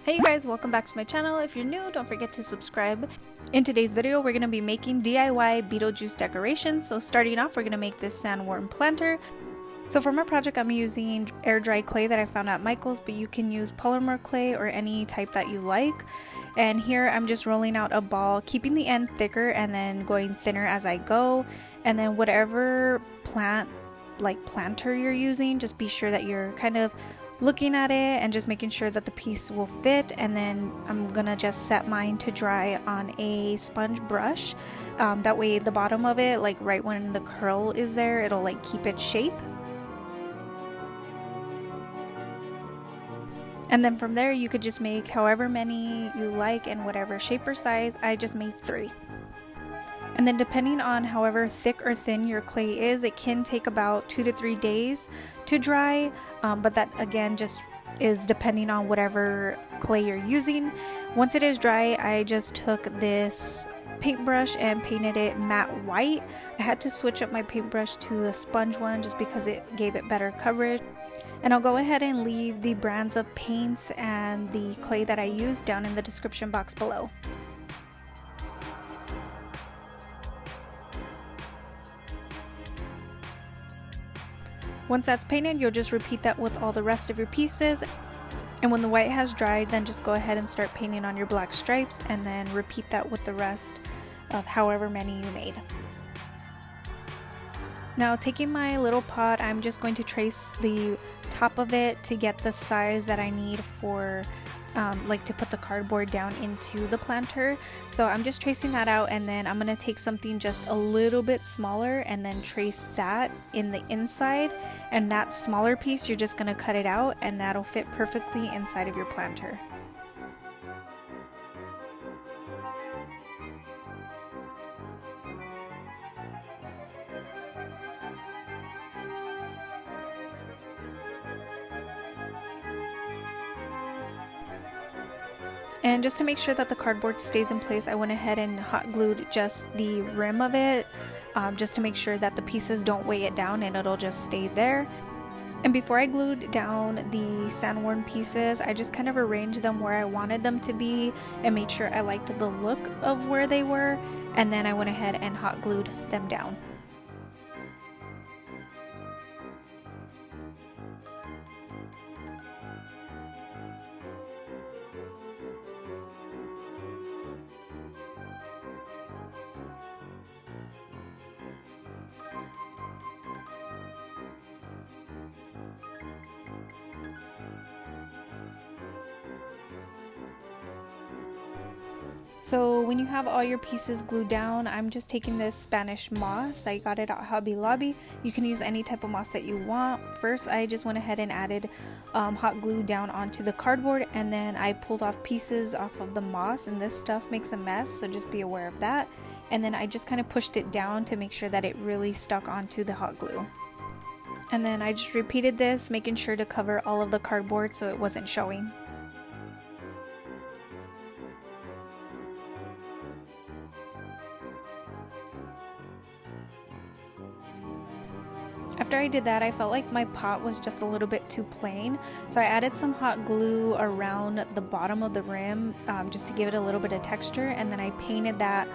Hey you guys, welcome back to my channel. If you're new, don't forget to subscribe. In today's video, we're going to be making DIY Beetlejuice decorations. So starting off, we're going to make this sandworm planter. So for my project, I'm using air dry clay that I found at Michael's, but you can use polymer clay or any type that you like. And here I'm just rolling out a ball, keeping the end thicker and then going thinner as I go. And then whatever planter you're using, just be sure that you're kind of looking at it and just making sure that the piece will fit. And then I'm gonna just set mine to dry on a sponge brush. That way the bottom of it, like right when the curl is there, it'll like keep its shape. And then from there you could just make however many you like in whatever shape or size. I just made 3. And then depending on however thick or thin your clay is, it can take about 2 to 3 days to dry, but that again just is depending on whatever clay you're using. Once it is dry, I just took this paintbrush and painted it matte white. I had to switch up my paintbrush to a sponge one just because it gave it better coverage. And I'll go ahead and leave the brands of paints and the clay that I used down in the description box below. Once that's painted, you'll just repeat that with all the rest of your pieces. And when the white has dried, then just go ahead and start painting on your black stripes and then repeat that with the rest of however many you made. Now taking my little pot, I'm just going to trace the top of it to get the size that I need for like to put the cardboard down into the planter. So I'm just tracing that out, and then I'm going to take something just a little bit smaller and then trace that in the inside, and that smaller piece you're just going to cut it out and that'll fit perfectly inside of your planter. And just to make sure that the cardboard stays in place, I went ahead and hot glued just the rim of it, just to make sure that the pieces don't weigh it down and it'll just stay there. And before I glued down the sandworm pieces, I just kind of arranged them where I wanted them to be and made sure I liked the look of where they were, and then I went ahead and hot glued them down. So when you have all your pieces glued down, I'm just taking this Spanish moss. I got it at Hobby Lobby. You can use any type of moss that you want. First, I just went ahead and added hot glue down onto the cardboard, and then I pulled off pieces off of the moss, and this stuff makes a mess, so just be aware of that. And then I just kind of pushed it down to make sure that it really stuck onto the hot glue. And then I just repeated this, making sure to cover all of the cardboard so it wasn't showing. After I did that, I felt like my pot was just a little bit too plain, so I added some hot glue around the bottom of the rim, just to give it a little bit of texture, and then I painted that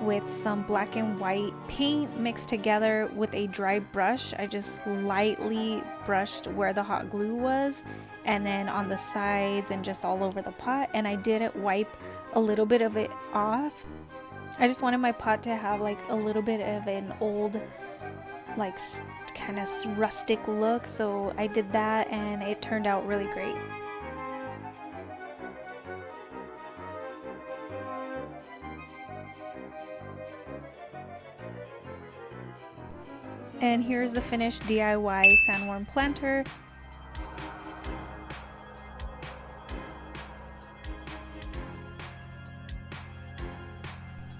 with some black and white paint mixed together with a dry brush. I just lightly brushed where the hot glue was, and then on the sides and just all over the pot, and I did wipe a little bit of it off. I just wanted my pot to have like a little bit of an old, like kind of rustic look, so I did that and it turned out really great. And here's the finished DIY sandworm planter.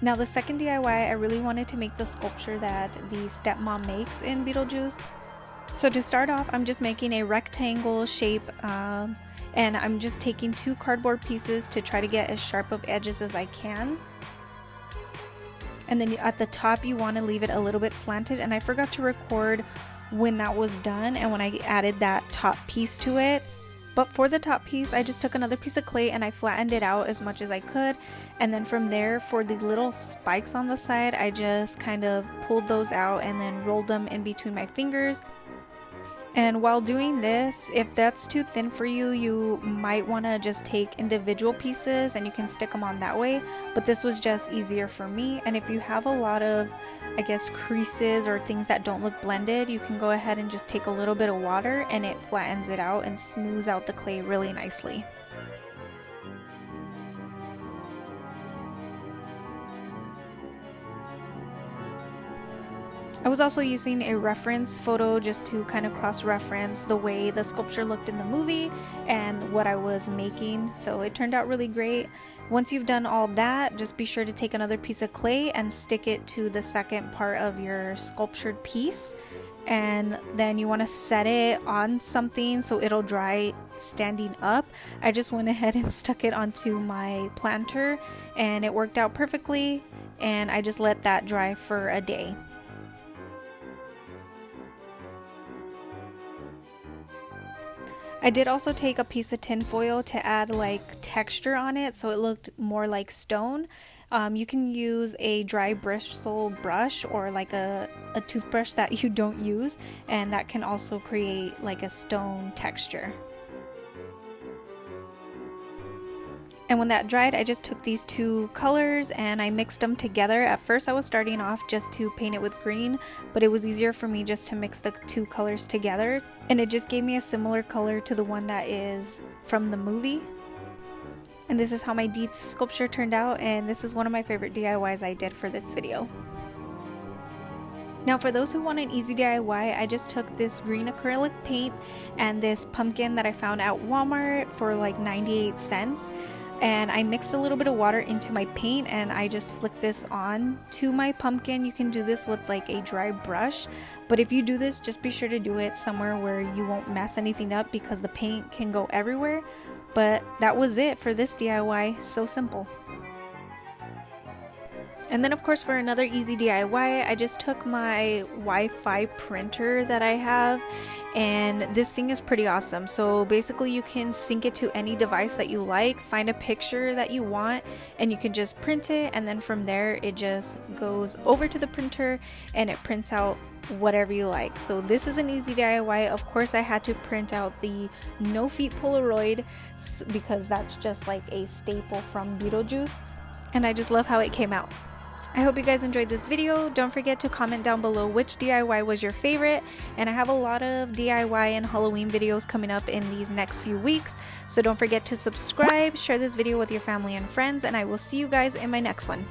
Now the second DIY, I really wanted to make the sculpture that the stepmom makes in Beetlejuice. So to start off, I'm just making a rectangle shape, and I'm just taking 2 cardboard pieces to try to get as sharp of edges as I can. And then at the top you want to leave it a little bit slanted, and I forgot to record when that was done and when I added that top piece to it. But for the top piece, I just took another piece of clay and I flattened it out as much as I could. And then from there, for the little spikes on the side, I just kind of pulled those out and then rolled them in between my fingers. And while doing this, if that's too thin for you, you might want to just take individual pieces and you can stick them on that way. But this was just easier for me. And if you have a lot of, I guess, creases or things that don't look blended, you can go ahead and just take a little bit of water and it flattens it out and smooths out the clay really nicely. I was also using a reference photo just to kind of cross-reference the way the sculpture looked in the movie and what I was making, so it turned out really great. Once you've done all that, just be sure to take another piece of clay and stick it to the second part of your sculptured piece, and then you want to set it on something so it'll dry standing up. I just went ahead and stuck it onto my planter and it worked out perfectly, and I just let that dry for a day. I did also take a piece of tin foil to add like texture on it so it looked more like stone. You can use a dry bristle brush or like a toothbrush that you don't use, and that can also create like a stone texture. And when that dried, I just took these two colors and I mixed them together. At first I was starting off just to paint it with green, but it was easier for me just to mix the two colors together. And it just gave me a similar color to the one that is from the movie. And this is how my Dietz sculpture turned out, and this is one of my favorite DIYs I did for this video. Now for those who want an easy DIY, I just took this green acrylic paint and this pumpkin that I found at Walmart for like 98 cents. And I mixed a little bit of water into my paint and I just flicked this on to my pumpkin. You can do this with like a dry brush, but if you do this, just be sure to do it somewhere where you won't mess anything up because the paint can go everywhere. But that was it for this DIY, so simple. And then of course for another easy DIY, I just took my Wi-Fi printer that I have, and this thing is pretty awesome. So basically you can sync it to any device that you like, find a picture that you want, and you can just print it, and then from there it just goes over to the printer and it prints out whatever you like. So this is an easy DIY. Of course I had to print out the no feet Polaroid because that's just like a staple from Beetlejuice, and I just love how it came out. I hope you guys enjoyed this video. Don't forget to comment down below which DIY was your favorite, and I have a lot of DIY and Halloween videos coming up in these next few weeks, so don't forget to subscribe, share this video with your family and friends, and I will see you guys in my next one.